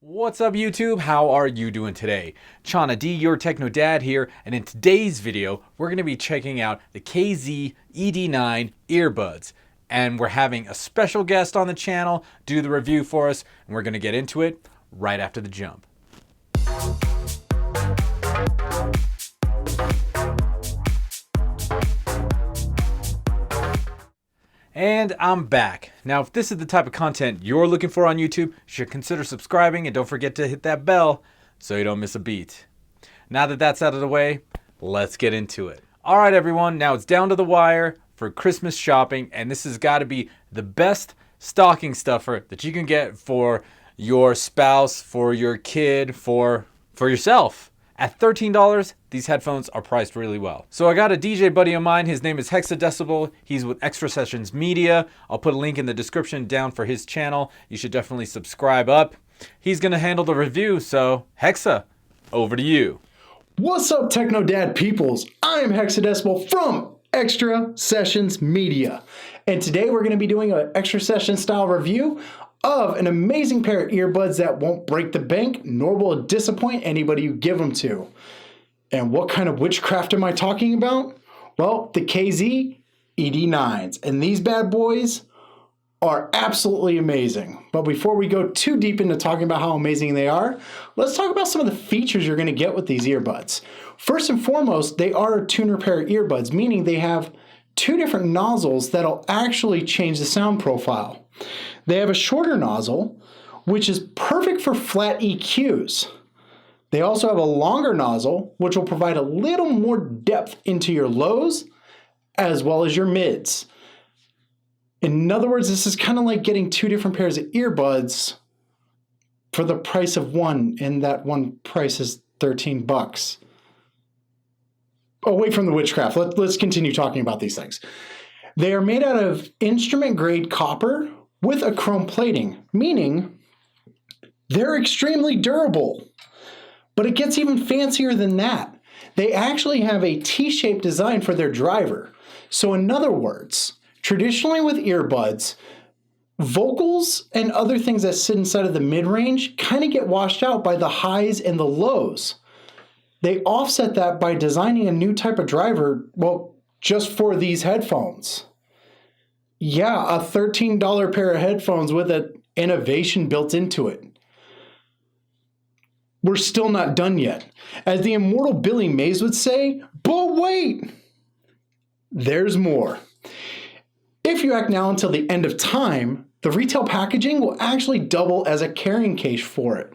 What's up YouTube? How are you doing today? Chana D, your Techno Dad here, and in today's video, we're going to be checking out the KZ ED9 Earbuds. And we're having a special guest on the channel do the review for us, and we're going to get into it right after the jump. And I'm back. Now, if this is the type of content you're looking for on YouTube, you should consider subscribing and don't forget to hit that bell so you don't miss a beat. Now that that's out of the way, let's get into it. All right, everyone, now it's down to the wire for Christmas shopping, and this has got to be the best stocking stuffer that you can get for your spouse, for your kid, for yourself. At $13, these headphones are priced really well. So I got a DJ buddy of mine, his name is Hexadecibel. He's with Extra Sessions Media. I'll put a link in the description down for his channel. You should definitely subscribe up. He's gonna handle the review, so Hexa, over to you. What's up, Techno Dad peoples? I'm Hexadecibel from Extra Sessions Media. And today we're gonna be doing an Extra Session style review of an amazing pair of earbuds that won't break the bank, nor will disappoint anybody you give them to. And what kind of witchcraft am I talking about? Well, the KZ ED9s. And these bad boys are absolutely amazing. But before we go too deep into talking about how amazing they are, let's talk about some of the features you're going to get with these earbuds. First and foremost, they are a tuner pair of earbuds, meaning they have two different nozzles that'll actually change the sound profile. They have a shorter nozzle, which is perfect for flat EQs. They also have a longer nozzle, which will provide a little more depth into your lows as well as your mids. In other words, this is kind of like getting two different pairs of earbuds for the price of one, and that one price is 13 bucks. Away from the witchcraft, let's continue talking about these things. They are made out of instrument-grade copper with a chrome plating, meaning they're extremely durable. But it gets even fancier than that. They actually have a T-shaped design for their driver. So in other words, traditionally with earbuds, vocals and other things that sit inside of the mid-range kind of get washed out by the highs and the lows. They offset that by designing a new type of driver, well, just for these headphones. Yeah, a $13 pair of headphones with an innovation built into it. We're still not done yet. As the immortal Billy Mays would say, but wait, there's more. If you act now until the end of time, the retail packaging will actually double as a carrying case for it.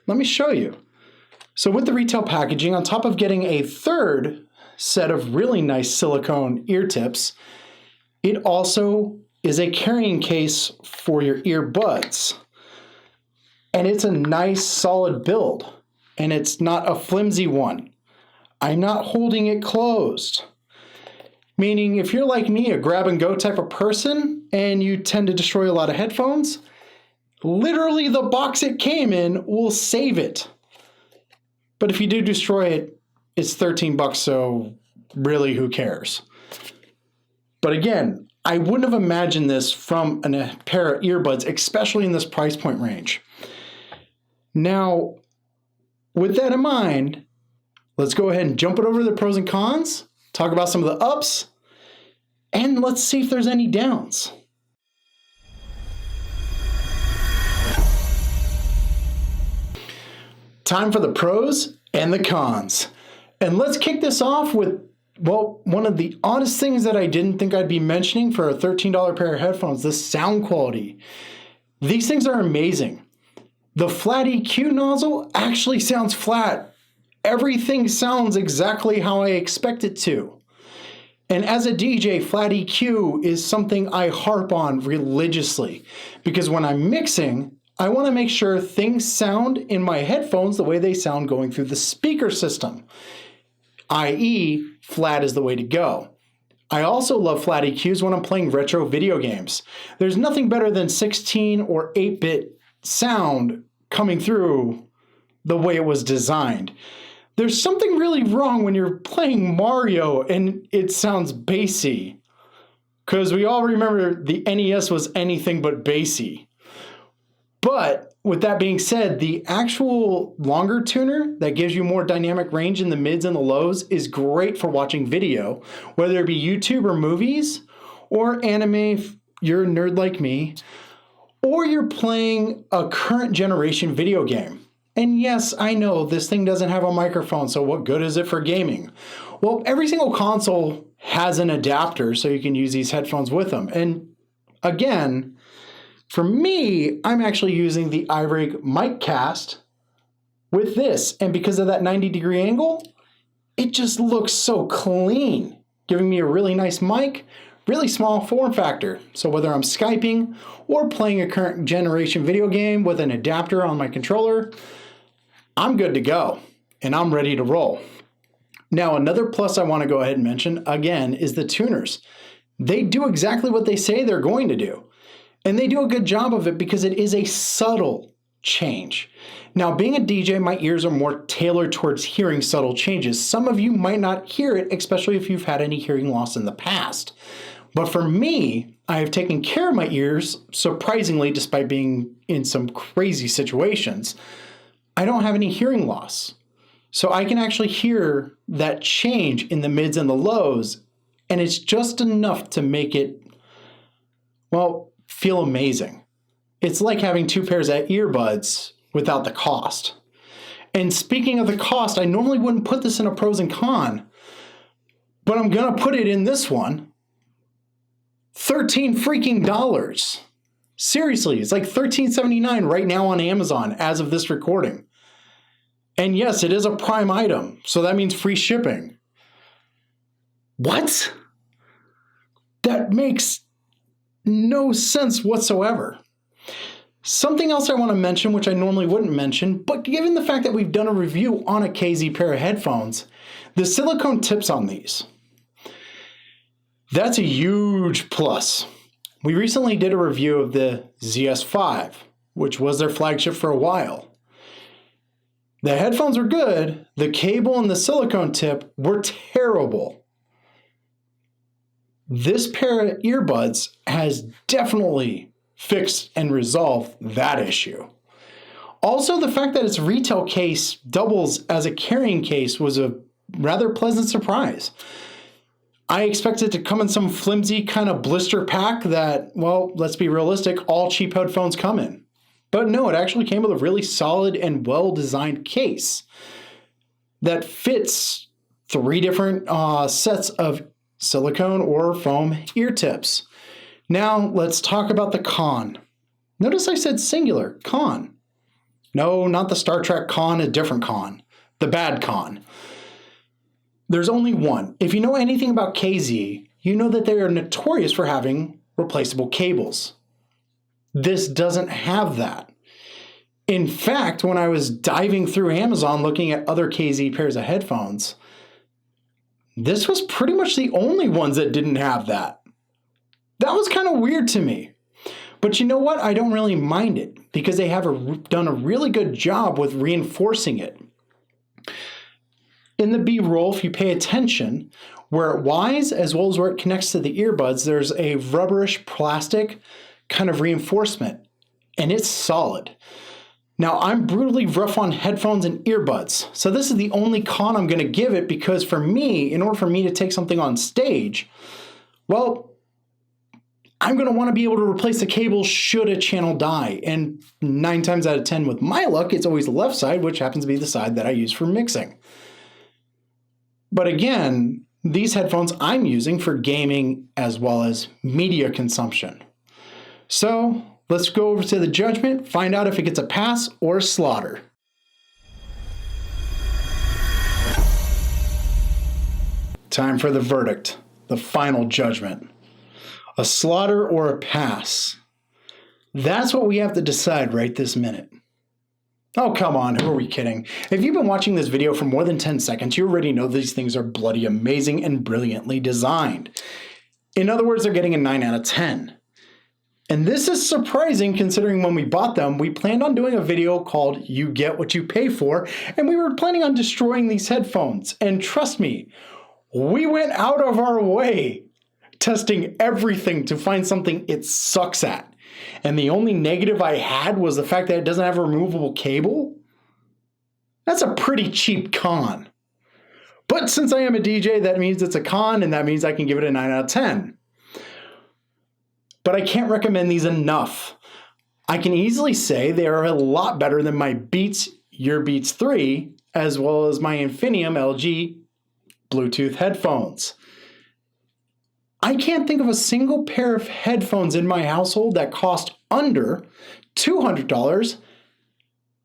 Let me show you. So with the retail packaging, on top of getting a third set of really nice silicone ear tips, it also is a carrying case for your earbuds. And it's a nice solid build, and it's not a flimsy one. I'm not holding it closed. Meaning if you're like me, a grab and go type of person, and you tend to destroy a lot of headphones, literally the box it came in will save it. But if you do destroy it, it's 13 bucks, so really who cares? But again, I wouldn't have imagined this from a pair of earbuds, especially in this price point range. Now, with that in mind, let's go ahead and jump it over to the pros and cons, talk about some of the ups, and let's see if there's any downs. Time for the pros and the cons. And let's kick this off with, well, one of the oddest things that I didn't think I'd be mentioning for a $13 pair of headphones, the sound quality. These things are amazing. The flat EQ nozzle actually sounds flat. Everything sounds exactly how I expect it to. And as a DJ, flat EQ is something I harp on religiously because when I'm mixing, I want to make sure things sound in my headphones the way they sound going through the speaker system, i.e., flat is the way to go. I also love flat EQs when I'm playing retro video games. There's nothing better than 16 or 8-bit sound coming through the way it was designed. There's something really wrong when you're playing Mario and it sounds bassy, because we all remember the NES was anything but bassy. But with that being said, the actual longer tuner that gives you more dynamic range in the mids and the lows is great for watching video, whether it be YouTube or movies, or anime if you're a nerd like me, or you're playing a current generation video game. And yes, I know this thing doesn't have a microphone, so what good is it for gaming? Well, every single console has an adapter, so you can use these headphones with them. And again, for me, I'm actually using the iRig MicCast with this. And because of that 90-degree angle, it just looks so clean, giving me a really nice mic, really small form factor. So whether I'm Skyping or playing a current generation video game with an adapter on my controller, I'm good to go and I'm ready to roll. Now, another plus I want to go ahead and mention again is the tuners. They do exactly what they say they're going to do. And they do a good job of it because it is a subtle change. Now, being a DJ, my ears are more tailored towards hearing subtle changes. Some of you might not hear it, especially if you've had any hearing loss in the past. But for me, I have taken care of my ears, surprisingly, despite being in some crazy situations. I don't have any hearing loss. So I can actually hear that change in the mids and the lows, and it's just enough to make it, well, feel amazing. It's like having two pairs of earbuds without the cost. And speaking of the cost, I normally wouldn't put this in a pros and con, but I'm gonna put it in this one. $13 freaking dollars. Seriously, it's like $13.79 right now on Amazon as of this recording. And yes, it is a Prime item, so that means free shipping. What? That makes no sense whatsoever. Something else I want to mention, which I normally wouldn't mention, but given the fact that we've done a review on a KZ pair of headphones, the silicone tips on these. That's a huge plus. We recently did a review of the ZS5, which was their flagship for a while. The headphones were good, the cable and the silicone tip were terrible. This pair of earbuds has definitely fixed and resolved that issue. Also, the fact that its retail case doubles as a carrying case was a rather pleasant surprise. I expected it to come in some flimsy kind of blister pack that, well, let's be realistic, all cheap headphones come in. But no, it actually came with a really solid and well-designed case that fits 3 different sets of silicone or foam ear tips. Now, let's talk about the con. Notice I said singular, con. No, not the Star Trek con, a different con. The bad con. There's only one. If you know anything about KZ, you know that they are notorious for having replaceable cables. This doesn't have that. In fact, when I was diving through Amazon looking at other KZ pairs of headphones, this was pretty much the only ones that didn't have that. That was kind of weird to me. But you know what? I don't really mind it because they have done a really good job with reinforcing it. In the B-roll, if you pay attention, where it Ys as well as where it connects to the earbuds, there's a rubberish plastic kind of reinforcement, and it's solid. Now, I'm brutally rough on headphones and earbuds, so this is the only con I'm going to give it because for me, in order for me to take something on stage, well, I'm going to want to be able to replace the cable should a channel die, and 9 times out of 10 with my luck, it's always the left side, which happens to be the side that I use for mixing. But again, these headphones I'm using for gaming as well as media consumption. So let's go over to the judgment, find out if it gets a pass or a slaughter. Time for the verdict, the final judgment. A slaughter or a pass? That's what we have to decide right this minute. Oh, come on, who are we kidding? If you've been watching this video for more than 10 seconds, you already know these things are bloody amazing and brilliantly designed. In other words, they're getting a 9 out of 10. And this is surprising considering when we bought them, we planned on doing a video called You Get What You Pay For, and we were planning on destroying these headphones. And trust me, we went out of our way testing everything to find something it sucks at. and the only negative I had was the fact that it doesn't have a removable cable, that's a pretty cheap con. But since I am a DJ, that means it's a con, and that means I can give it a 9 out of 10. But I can't recommend these enough. I can easily say they are a lot better than my Beats Earbuds 3, as well as my Infinium LG Bluetooth headphones. I can't think of a single pair of headphones in my household that cost under $200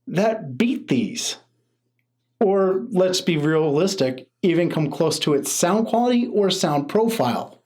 that beat these. Or, let's be realistic, even come close to its sound quality or sound profile.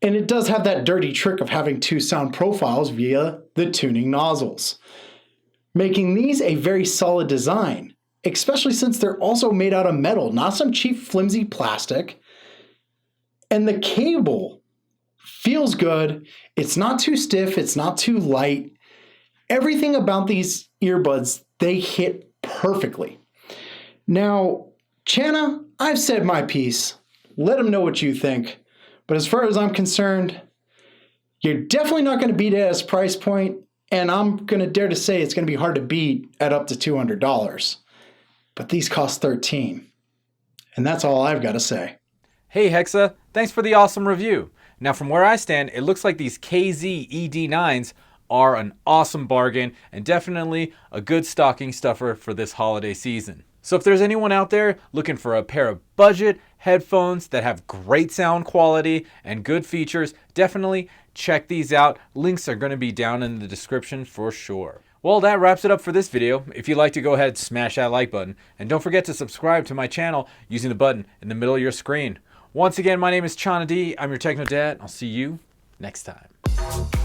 And it does have that dirty trick of having two sound profiles via the tuning nozzles, making these a very solid design, especially since they're also made out of metal, not some cheap flimsy plastic. And the cable feels good. It's not too stiff. It's not too light. Everything about these earbuds, they hit perfectly. Now, Channa, I've said my piece. Let them know what you think. But as far as I'm concerned, you're definitely not going to beat it at its price point. And I'm going to dare to say it's going to be hard to beat at up to $200. But these cost $13. And that's all I've got to say. Hey Hexa, thanks for the awesome review. Now from where I stand, it looks like these KZ ED9s are an awesome bargain and definitely a good stocking stuffer for this holiday season. So if there's anyone out there looking for a pair of budget headphones that have great sound quality and good features, definitely check these out. Links are going to be down in the description for sure. Well, that wraps it up for this video. If you'd like to go ahead, smash that like button. And don't forget to subscribe to my channel using the button in the middle of your screen. Once again, my name is Channa D. I'm your Techno Dad. I'll see you next time.